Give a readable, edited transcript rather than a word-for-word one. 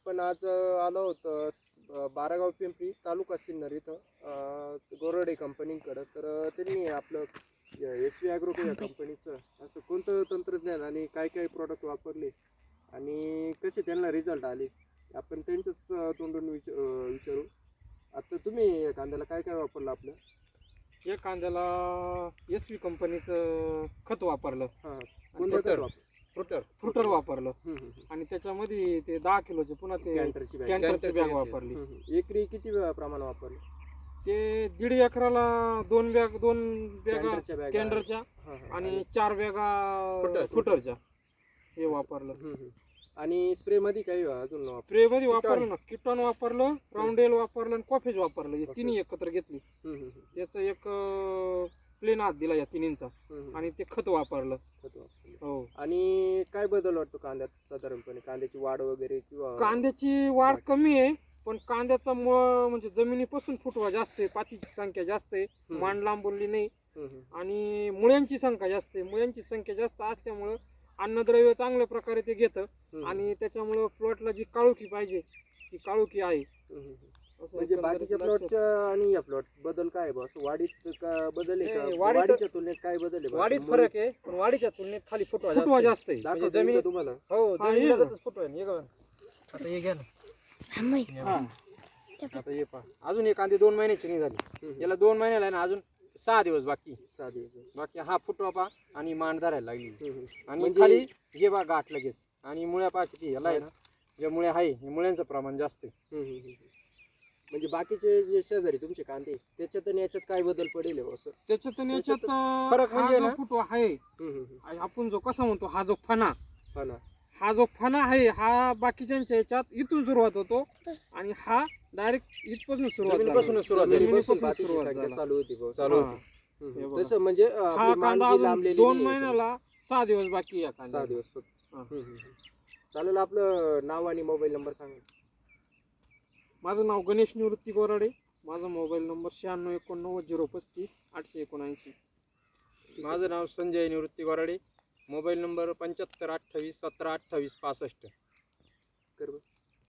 आपण आज आलो होतो बारागाव पिंपरी तालुका सिन्नर इथं गोरडे कंपनीकडं. तर त्यांनी आपलं एस व्ही ॲग्रो या कंपनीचं असं कोणतं तंत्रज्ञान आणि काय काय प्रोडक्ट वापरले आणि कसे त्यांना रिझल्ट आले आपण त्यांच्याच तोंडून विचारू. आता तुम्ही या कांद्याला काय काय वापरलं आपलं? या कांद्याला एस व्ही कंपनीचं खत वापरलं. हां, कोणतं खत वापरलं? फ्रुटर वापरलं आणि त्याच्यामध्ये ते 10 किलोचे पुन्हा ते कॅन्टरची बॅग वापरली. एकरी किती प्रमाण वापरलं? ते 1.5 एकराला 2 बॅगा कॅन्टरच्या आणि 4 बॅगा फ्रुटरच्या हे वापरलं. आणि स्प्रे मध्ये काही अजून स्प्रे मध्ये वापरलं ना, किटॉन वापरलं, राऊंडेल वापरलं आणि कॉफेज वापरलं. हे तिन्ही एकत्र घेतली. त्याचं एक प्लेन हात दिला या तिन्हींचा आणि ते खत वापरलं. हो. आणि काय बदल वाटतो कांद्यात साधारणपणे? कांद्याची वाढ वगैरे किंवा कांद्याची वाढ कमी आहे, पण कांद्याचा मुळ म्हणजे जमिनीपासून फुटवा जास्त आहे, पातीची संख्या जास्त आहे, मांड लांबवली नाही आणि मुळ्यांची संख्या जास्त आहे. मुळ्यांची संख्या जास्त असल्यामुळं अन्नद्रव्य चांगल्या प्रकारे ते घेतं आणि त्याच्यामुळं प्लॉटला जी काळोखी पाहिजे ती काळोखी आहे. म्हणजे बाकीच्या प्लॉटच्या आणि या प्लॉट बदल काय बस? वाढीत का बदल आहे का? वाढीच्या तुलनेत काय बदल आहे? वाढीत फरक आहे, पण वाढीच्या तुलनेत खाली फुटवा जास्त आहे. म्हणजे जमीन तुम्हाला हो, जमिनीलाच फुटवा आहे. आता हे घ्या ना. आता हे पहा, अजून एक कांदे 2 महिन्याची नाही झाली. याला 2 महिन्याला ना अजून 6 दिवस बाकी. 6 दिवस बाकी हा फुटवा पहा आणि मांड धरायला लागली आणि म्हणजे खाली हे बा गाठ लगेच आणि मुळ्या पहा किती याला आहे ना, ज्या मुळ्या आहे हे मुळ्यांचं प्रमाण जास्त आहे. म्हणजे बाकीचे जे शेजारी तुमचे कांदे त्याच्यात आणि याच्यात काय बदल पडेल असं? त्याच्यात आणि याच्यात फरक म्हणजे ना, फुटवा आहे आपण जो कसा म्हणतो, हा जो फणा आहे हा बाकीच्यांच्या याच्यात इथून सुरुवात होतो आणि हा डायरेक्ट इथपासून सुरुवात चालू होती. तसं म्हणजे हा कांदा अजून 2 महिन्याला 6 दिवस बाकी आहे. 6 दिवस फक्त. चालेल, आपलं नाव आणि मोबाईल नंबर सांगा. माझं नाव गणेश निवृत्ती गोराडे. माझा मोबाईल नंबर 9689 035 879. माझं नाव संजय निवृत्ती गोराडे. Mobile number 75 28 17 28 65. कर